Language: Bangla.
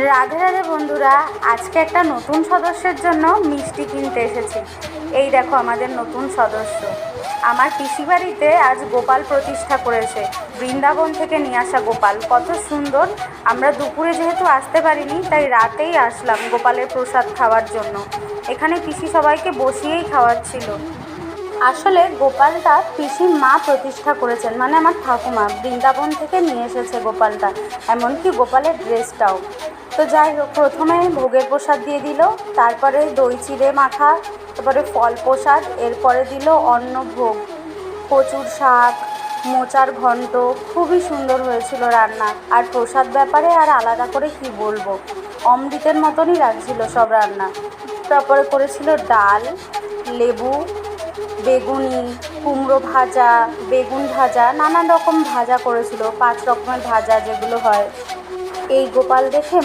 রাধে রাধে বন্ধুরা, আজকে একটা নতুন সদস্যের জন্য মিষ্টি কিনতে এসেছি। এই দেখো আমাদের নতুন সদস্য। আমার পিসি বাড়িতে আজ গোপাল প্রতিষ্ঠা করেছে। বৃন্দাবন থেকে নিয়ে আসা গোপাল, কত সুন্দর। আমরা দুপুরে যেহেতু আসতে পারিনি, তাই রাতেই আসলাম গোপালের প্রসাদ খাওয়ার জন্য। এখানে পিসি সবাইকে বসিয়েই খাওয়াচ্ছিল। আসলে গোপালটা পিসির মা প্রতিষ্ঠা করেছেন, মানে আমার ঠাকুমা বৃন্দাবন থেকে নিয়ে এসেছে গোপালটা, এমনকি গোপালের ড্রেসটাও। তো যাই হোক, প্রথমে ভোগের প্রসাদ দিয়ে দিল, তারপরে দই চিড়ে মাখা, তারপরে ফল প্রসাদ, এরপরে দিল অন্নভোগ, কচুর শাক, মোচার ঘন্ট। খুবই সুন্দর হয়েছিল রান্না। আর প্রসাদ ব্যাপারে আর আলাদা করে কি বলবো, অমৃতের মতনই লাগছিল সব রান্না। তারপরে করেছিল ডাল, লেবু, বেগুনি, কুমড়ো ভাজা, বেগুন ভাজা, নানান রকম ভাজা করেছিল, 5 রকমের ভাজা যেগুলো হয়। এই গোপাল দেখে